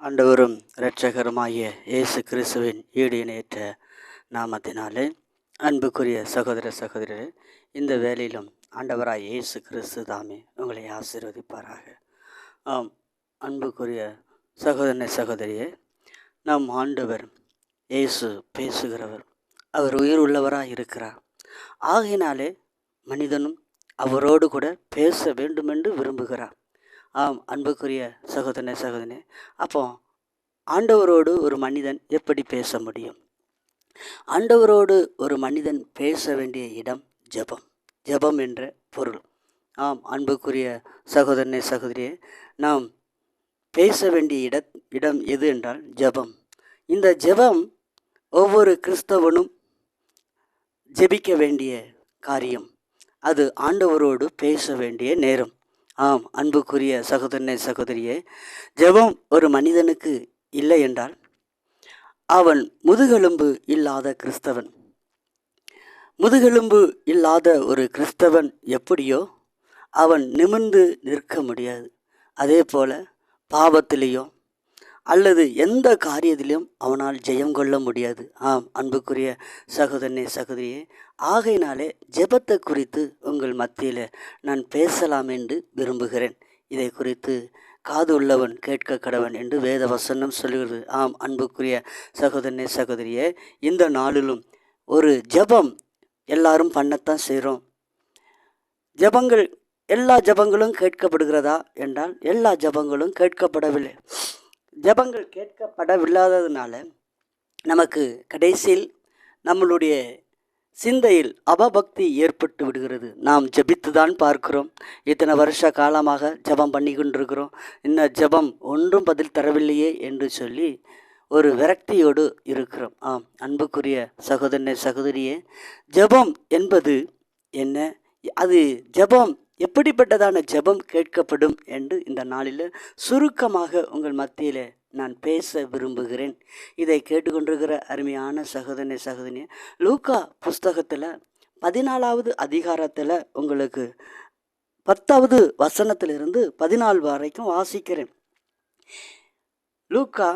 ஆண்டவரும் இரட்சகருமாகிய இயேசு கிறிஸ்துவின் ஈடு இணையற்ற நாமத்தினாலே அன்புக்குரிய சகோதர சகோதரரே, இந்த வேளையிலும் ஆண்டவராய் இயேசு கிறிஸ்து தாமே உங்களை ஆசீர்வதிப்பாராக. ஆம், அன்புக்குரிய சகோதரனை சகோதரியே, நம் ஆண்டவர் இயேசு பேசுகிறவர். அவர் உயிர் உள்ளவராக இருக்கிறார். ஆகையினாலே மனிதனும் அவரோடு கூட பேச வேண்டுமென்று விரும்புகிறார். ஆம், அன்புக்குரிய சகோதரனே சகோதரனே, அப்போ ஆண்டவரோடு ஒரு மனிதன் எப்படி பேச முடியும்? ஆண்டவரோடு ஒரு மனிதன் பேச வேண்டிய இடம் ஜெபம். ஜெபம் என்ற பொருள். ஆம், அன்புக்குரிய சகோதரனே சகோதரியே, நாம் பேச வேண்டிய இடம் எது என்றால் ஜெபம். இந்த ஜெபம் ஒவ்வொரு கிறிஸ்தவனும் ஜெபிக்க வேண்டிய காரியம். அது ஆண்டவரோடு பேச வேண்டிய நேரம். ஆம், அன்புக்குரிய சகோதரனே சகோதரியே, ஜெபம் ஒரு மனிதனுக்கு இல்லை என்றால் அவன் முதுகெலும்பு இல்லாத கிறிஸ்தவன். முதுகெலும்பு இல்லாத ஒரு கிறிஸ்தவன் எப்படியோ அவன் நிமிர்ந்து நிற்க முடியாது. அதே போல பாவத்திலேயோ அல்லது எந்த காரியத்திலும் அவனால் ஜெயம் கொள்ள முடியாது. ஆம், அன்புக்குரிய சகோதரனே சகோதரியே, ஆகையினாலே ஜெபத்தை குறித்து உங்கள் மத்தியில் நான் பேசலாம் என்று விரும்புகிறேன். இதை குறித்து காது உள்ளவன் கேட்க கடவன் என்று வேத வசனம் சொல்கிறது. ஆம், அன்புக்குரிய சகோதரனே சகோதரியே, இந்த நாளிலும் ஒரு ஜெபம் எல்லாரும் பண்ணத்தான் செய்கிறோம். ஜெபங்கள் எல்லா ஜெபங்களும் கேட்கப்படுகிறதா என்றால் எல்லா ஜெபங்களும் கேட்கப்படவில்லை. ஜெபங்கள் கேட்கப்படவில்லாததுனால நமக்கு கடைசியில் நம்மளுடைய சிந்தையில் அவபக்தி ஏற்பட்டு விடுகிறது. நாம் ஜெபித்து தான் பார்க்கிறோம். இத்தனை வருஷ காலமாக ஜெபம் பண்ணி கொண்டிருக்கிறோம், இன்னும் ஜெபம் ஒன்றும் பதில் தரவில்லையே என்று சொல்லி ஒரு விரக்தியோடு இருக்கிறோம். ஆம், அன்புக்குரிய சகோதரனே சகோதரியே, ஜெபம் என்பது என்ன? அது ஜெபம் எப்படிப்பட்டதான ஜெபம் கேட்கப்படும் என்று இந்த நாளில் சுருக்கமாக உங்கள் மத்தியில் நான் பேச விரும்புகிறேன். இதை கேட்டுக்கொண்டிருக்கிற அருமையான சகோதரனே சகோதரியே, லூக்கா புஸ்தகத்தில் 14வது அதிகாரத்தில் உங்களுக்கு 10வது வசனத்திலிருந்து 14 வரைக்கும் வாசிக்கிறேன். லூக்கா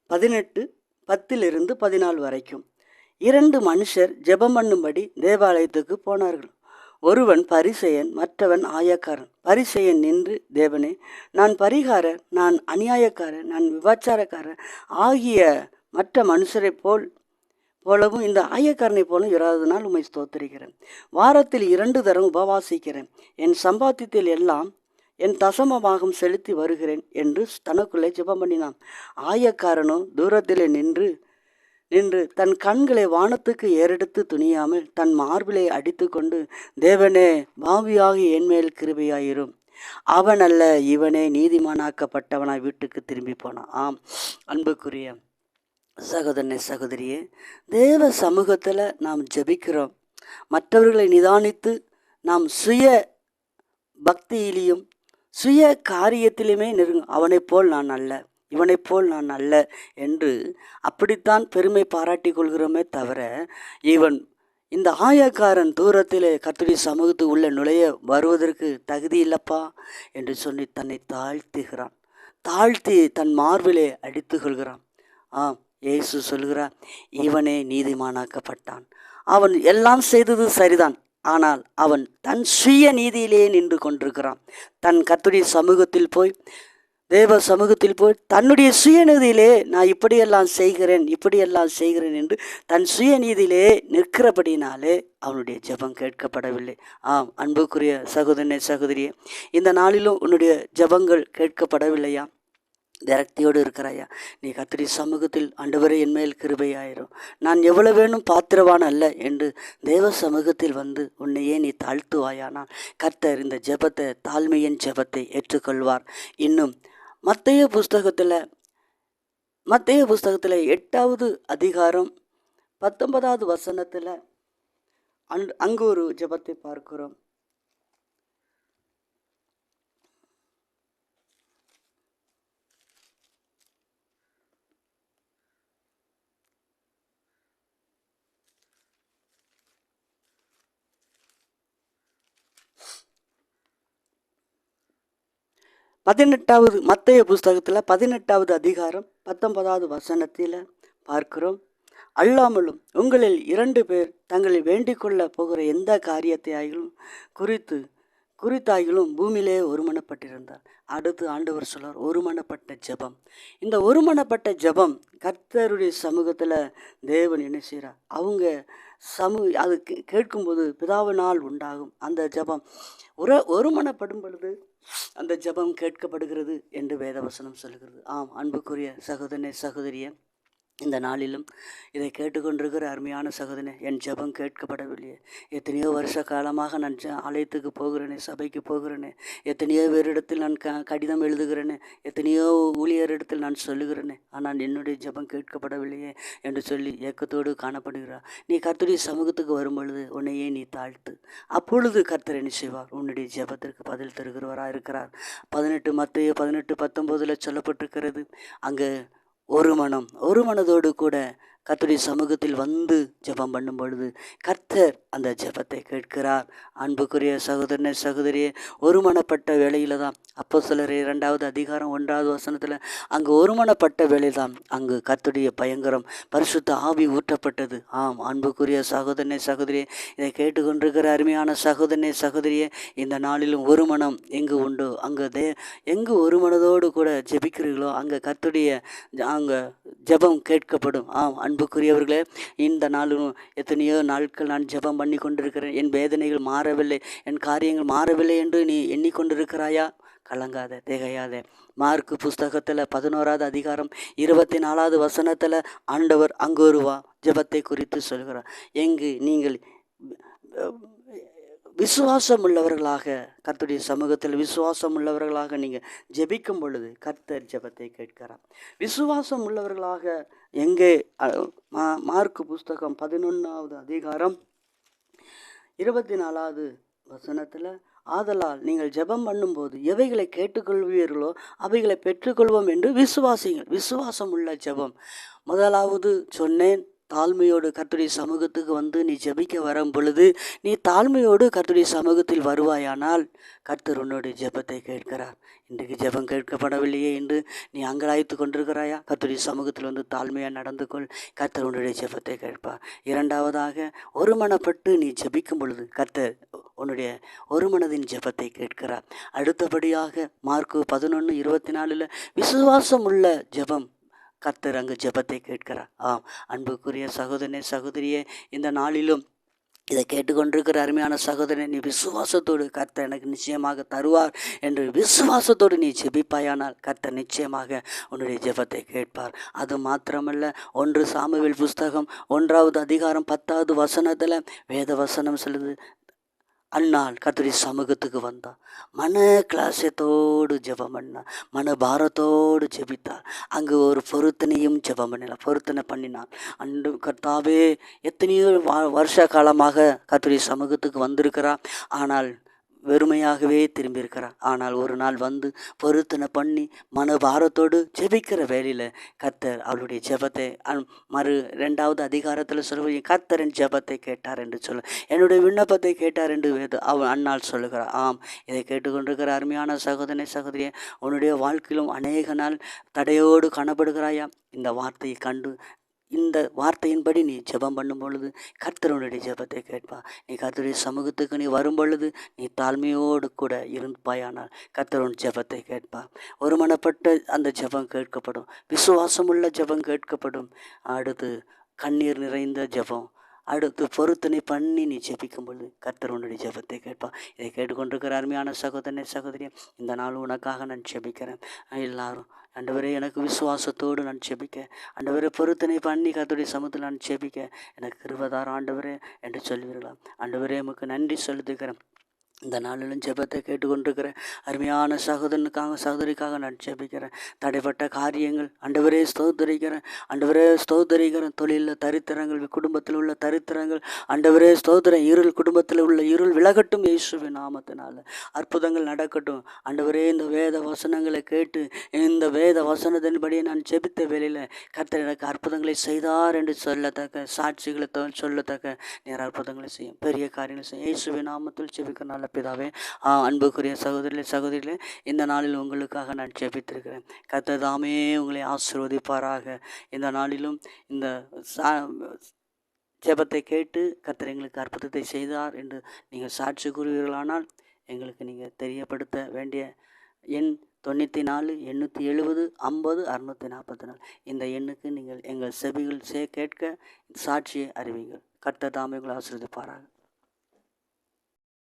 18:10 14 வரைக்கும். 2 மனுஷர் ஜெபம் பண்ணும்படி தேவாலயத்துக்கு போனார்கள். ஒருவன் பரிசேயன், மற்றவன் ஆயக்காரன். பரிசேயன் நின்று, தேவனே, நான் பரிகாரர், நான் அநியாயக்காரர், நான் விபச்சாரக்காரர் ஆகிய மற்ற மனுஷரை போலவும் இந்த ஆயக்காரனை போலும் 20 நாள் உம்மை ஸ்தோத்திரிக்கிறேன். வாரத்தில் 2 தரம் உபவாசிக்கிறேன். என் சம்பாத்தியத்தில் எல்லாம் என் தசமபாகம் செலுத்தி வருகிறேன் என்று தனக்குள்ளே ஜெபம் பண்ணினான். ஆயக்காரனோ தூரத்திலே நின்று தன் கண்களை வானத்துக்கு ஏறெடுத்து துணியாமல் தன் மார்பிலை அடித்து கொண்டு, தேவனே, பாவியாகி என்மேல் கிருபையாயிரும். அவன் அல்ல, இவனே நீதிமானாக்கப்பட்டவனாய் வீட்டுக்கு திரும்பி போனான். ஆம், அன்புக்குரிய சகோதரனே சகோதரியே, தேவ சமூகத்தில் நாம் ஜெபிக்கிறோம். மற்றவர்களை நிதானித்து நாம் சுய பக்தியிலையும் சுய காரியத்திலுமே அவனைப் போல் நான் அல்ல, இவனைப் போல் நான் அல்ல என்று அப்படித்தான் பெருமை பாராட்டி கொள்கிறோமே தவிர, இவன் இந்த ஆயக்காரன் தூரத்திலே கர்த்தருடைய சமூகத்துக்கு உள்ள நுழைய வருவதற்கு தகுதி இல்லப்பா என்று சொல்லி தன்னை தாழ்த்துகிறான். தாழ்த்தி தன் மார்பிலே அடித்து கொள்கிறான். ஆம், இயேசு சொல்கிறார், இவனே நீதிமானாக்கப்பட்டான். அவன் எல்லாம் செய்தது சரிதான், ஆனால் அவன் தன் சுய நீதியிலே நின்று கொண்டிருக்கிறான். தன் கர்த்தருடைய சமூகத்தில் போய், தேவ சமூகத்தில் போய் தன்னுடைய சுயநீதியிலே நான் இப்படியெல்லாம் செய்கிறேன் என்று தன் சுயநீதியிலே நிற்கிறபடினாலே அவனுடைய ஜெபம் கேட்கப்படவில்லை. ஆம், அன்புக்குரிய சகோதரனே சகோதரியே, இந்த நாளிலும் உன்னுடைய ஜெபங்கள் கேட்கப்படவில்லையா? விரக்தியோடு இருக்கிறாயா? நீ கர்த்தருடைய சமூகத்தில், ஆண்டவரே, என்மேல் கிருபையாயிரும், நான் எவ்வளவு வேணும் பாத்திரவான் அல்ல என்று தேவ சமூகத்தில் வந்து உன்னையே நீ தாழ்த்துவாயானால் கர்த்தர் இந்த ஜெபத்தை, தாழ்மையின் ஜெபத்தை ஏற்றுக்கொள்வார். இன்னும் மத்தேயு புஸ்தகத்தில் 8வது அதிகாரம் 19வது வசனத்தில் அங்கு ஒரு ஜெபத்தை பார்க்கிறோம். 18வது மத்தேயு புஸ்தகத்தில் 18வது அதிகாரம் 19வது வசனத்தில் பார்க்கிறோம். அல்லாமலும் உங்களில் 2 பேர் தங்களில் வேண்டிக் கொள்ள போகிற எந்த காரியத்தை ஆகிலும் குறித்தாகிலும் பூமியிலே ஒருமனப்பட்டிருந்தார். அடுத்து ஆண்டவர் சொல்றார், ஒருமனப்பட்ட ஜெபம். இந்த ஒருமனப்பட்ட ஜெபம் கர்த்தருடைய சமூகத்தில் தேவன் என்ன செய்கிறார், அவங்க அது கேட்கும்போது பிதாவினால் உண்டாகும் அந்த ஜெபம் ஒருமனப்படும் பொழுது அந்த ஜெபம் கேட்கப்படுகிறது என்று வேதவசனம் சொல்கிறது. ஆம், அன்புக்குரிய சகோதரனே சகோதரியே, இந்த நாளிலும் இதை கேட்டுக்கொண்டிருக்கிற அருமையான சகோதரனே, என் ஜெபம் கேட்கப்படவில்லையே. எத்தனையோ வருஷ காலமாக நான் ஆலயத்துக்கு போகிறேனே, சபைக்கு போகிறேனே, எத்தனையோ பேரிடத்தில் நான் கடிதம் எழுதுகிறேனே, எத்தனையோ ஊழியரிடத்தில் நான் சொல்லுகிறேனே, ஆனால் என்னுடைய ஜெபம் கேட்கப்படவில்லையே என்று சொல்லி ஏக்கத்தோடு காணப்படுகிறார். நீ கர்த்தருடைய சமூகத்துக்கு வரும் பொழுது உன்னையே நீ தாழ்த்து. அப்பொழுது கர்த்தர் என்ன செய்வார், உன்னுடைய ஜெபத்திற்கு பதில் தருகிறவராக இருக்கிறார். மத்தேயு 18:19 சொல்லப்பட்டிருக்கிறது. அங்கே ஒரு மனதோடு கூட கர்த்தருடைய சமூகத்தில் வந்து ஜெபம் பண்ணும் பொழுது கர்த்தர் அந்த ஜெபத்தை கேட்கிறார். அன்புக்குரிய சகோதரனே சகோதரியே, ஒருமனப்பட்ட வேளையில தான் அப்போஸ்தலர் 2வது அதிகாரம் 1வது வசனத்தில் அங்கு ஒருமனப்பட்ட வேளை தான் அங்கு கர்த்தருடைய பயங்கரம் பரிசுத்த ஆவி ஊற்றப்பட்டது. ஆம், அன்புக்குரிய சகோதரனே சகோதரியே, இதை கேட்டுக்கொண்டிருக்கிற அருமையான சகோதரனே சகோதரியே, இந்த நாளிலும் ஒரு மனம் எங்கு உண்டோ அங்கு எங்கு ஒரு மனதோடு கூட ஜெபிக்கிறீர்களோ அங்கே கர்த்தருடைய அங்கே ஜெபம் கேட்கப்படும். ஆம், அன்புக்குரியவர்களே, இந்த நாளும் எத்தனையோ நாட்கள் நான் ஜெபம் பண்ணி கொண்டிருக்கிறேன், என் வேதனைகள் மாறவில்லை, என் காரியங்கள் மாறவில்லை என்று நீ எண்ணிக்கொண்டிருக்கிறாயா? கலங்காத, திகையாத. மார்க்கு புஸ்தகத்தில் 11வது அதிகாரம் 24வது வசனத்தில் ஆண்டவர் அங்கு ஒரு ஜெபத்தை குறித்து சொல்கிறார். எங்கு நீங்கள் விசுவாசம் உள்ளவர்களாக கர்த்தருடைய சமூகத்தில் விசுவாசம் உள்ளவர்களாக நீங்கள் ஜெபிக்கும் பொழுது கர்த்தர் ஜெபத்தை கேட்கிறார். விசுவாசம் உள்ளவர்களாக எங்கே? மார்க்கு புஸ்தகம் 11வது அதிகாரம் 24வது வசனத்தில், ஆதலால் நீங்கள் ஜெபம் பண்ணும்போது எவைகளை கேட்டுக்கொள்வீர்களோ அவைகளை பெற்றுக்கொள்வோம் என்று விசுவாசிங்கள். விசுவாசம் உள்ள ஜெபம். முதலாவது சொன்னேன், தாழ்மையோடு கர்த்தருடைய சமூகத்துக்கு வந்து நீ ஜெபிக்க வரும் பொழுது நீ தாழ்மையோடு கர்த்தருடைய சமூகத்தில் வருவாயானால் கர்த்தர் உன்னுடைய ஜெபத்தை கேட்கிறார். இன்றைக்கு ஜெபம் கேட்கப்படவில்லையே என்று நீ அங்கலாய்த்து கொண்டிருக்கிறாயா? கர்த்தருடைய சமூகத்தில் வந்து தாழ்மையாக நடந்து கொள், கர்த்தர் உன்னுடைய ஜெபத்தை கேட்பார். இரண்டாவதாக, ஒருமனப்பட்டு நீ ஜெபிக்கும் பொழுது கர்த்தர் உன்னுடைய ஒரு மனதின் ஜெபத்தை கேட்கிறார். அடுத்தபடியாக மார்க்கு 11:24 விசுவாசம் உள்ள ஜெபம் கர்த்தர் அங்கு ஜெபத்தை கேட்கிறார். ஆம், அன்புக்குரிய சகோதரனே சகோதரியே, இந்த நாளிலும் இதை கேட்டுக்கொண்டிருக்கிற அருமையான சகோதரனை, நீ விசுவாசத்தோடு கர்த்தர் எனக்கு நிச்சயமாக தருவார் என்று விசுவாசத்தோடு நீ ஜெபிப்பாயானால் கர்த்தர் நிச்சயமாக உன்னுடைய ஜெபத்தை கேட்பார். அது மாத்திரமல்ல, 1 சாமுவேல் புஸ்தகம் 1வது அதிகாரம் 10வது வசனத்தில் வேத வசனம் சொல்லுது, அந்நாள் கர்த்தருடைய சமூகத்துக்கு வந்தா, மன கிளாசத்தோடு ஜெபம் பண்ணா, மன பாரத்தோடு ஜெபித்தார். அங்கு ஒரு பொருத்தனையும் ஜெபம் பண்ணினார், பொருத்தனை பண்ணினார். அன்று கர்த்தாவே, எத்தனையோ வருஷ காலமாக கர்த்தருடைய சமூகத்துக்கு வந்திருக்கிறார், ஆனால் வெறுமையாகவே திரும்பியிருக்கிறார். ஆனால் ஒரு நாள் வந்து பொருத்தனை பண்ணி மனபாரத்தோடு ஜெபிக்கிற வேலையில் கர்த்தர் அவளுடைய ஜெபத்தை 2வது அதிகாரத்தில் சொல்லுவது, கர்த்தரின் ஜெபத்தை கேட்டார் என்று சொல்ல, என்னுடைய விண்ணப்பத்தை கேட்டார் என்று அவன் அந்நாள் சொல்லுகிறார். ஆம், இதை கேட்டுக்கொண்டிருக்கிற அருமையான சகோதரனை சகோதரியை, உன்னுடைய வாழ்க்கையிலும் அநேக நாள் தடையோடு காணப்படுகிறாயா? இந்த வார்த்தையை கண்டு இந்த வார்த்தையின்படி நீ ஜெபம் பண்ணும் பொழுது கர்த்தருடைய ஜெபத்தை கேட்பார். நீ கர்த்தருடைய சமூகத்துக்கு நீ வரும் பொழுது நீ தாழ்மையோடு கூட இருப்பாயானால் கர்த்தருடைய ஜெபத்தை கேட்பார். ஒருமனப்பட்ட அந்த ஜெபம் கேட்கப்படும், விசுவாசமுள்ள ஜெபம் கேட்கப்படும். அடுத்து கண்ணீர் நிறைந்த ஜெபம், அடுத்து பொருத்தனை பண்ணி நீ ஜெபிக்கும் பொழுது கர்த்தர் உன்னுடைய ஜெபத்தை கேட்பார். இதை கேட்டுக்கொண்டிருக்கிற அருமையான சகோதரனே சகோதரியே, இந்த நாள் உனக்காக நான் ஜெபிக்கிறேன். எல்லாரும், ஆண்டவரே எனக்கு விசுவாசத்தோடு நான் ஜெபிக்க, ஆண்டவரே பொருத்தனை பண்ணி கர்த்தருடைய சமூகத்தில் நான் ஜெபிக்க எனக்கு கிருபை ஆண்டவரே என்று சொல்லுவீர்களாம். ஆண்டவரே உமக்கு நன்றி செலுத்துகிறேன். இந்த நாளிலும் ஜெபத்தை கேட்டுக்கொண்டிருக்கிற அருமையான சகோதரனுக்காக சகோதரிக்காக நான் ஜெபிக்கிறேன். தடைப்பட்ட காரியங்கள் ஆண்டவரே ஸ்தோத்திரிக்கிறேன், ஆண்டவரே ஸ்தோத்திரிக்கிறேன். தொழிலில் தரித்திரங்கள், குடும்பத்தில் உள்ள தரித்திரங்கள் ஆண்டவரே ஸ்தோத்திரம். இருள், குடும்பத்தில் உள்ள இருள் விலகட்டும் இயேசுவின் நாமத்தினால. அற்புதங்கள் நடக்கட்டும் ஆண்டவரே. இந்த வேத வசனங்களை கேட்டு இந்த வேத வசனத்தின்படி நான் ஜெபித்த வேளையில் கர்த்தர் எனக்கு அற்புதங்களை செய்தார் என்று சொல்லத்தக்க, சாட்சிகளை சொல்லத்தக்க நேர அற்புதங்களை செய்யும், பெரிய காரியங்களை செய்யும். இயேசுவின் நாமத்தில் ஜெபிக்க நல்ல பிதாவே. அன்புக்குரிய சகோதரிகளே, இந்த நாளில் உங்களுக்காக நான் ஜெபித்திருக்கிறேன். கர்த்தர் தாமே உங்களை ஆசீர்வதிப்பாராக. இந்த நாளிலும் இந்த ஜெபத்தை கேட்டு கர்த்தர் எங்களுக்கு அற்புதத்தை செய்தார் என்று நீங்கள் சாட்சி கூறுவீர்களானால் எங்களுக்கு நீங்கள் தெரியப்படுத்த வேண்டிய எண் 94 870 50 644. இந்த எண்ணுக்கு நீங்கள் எங்கள் செவிகள் கேட்க சாட்சியை அறிவீங்கள். கர்த்தர் தாமே உங்களை ஆசீர்வதிப்பாராக.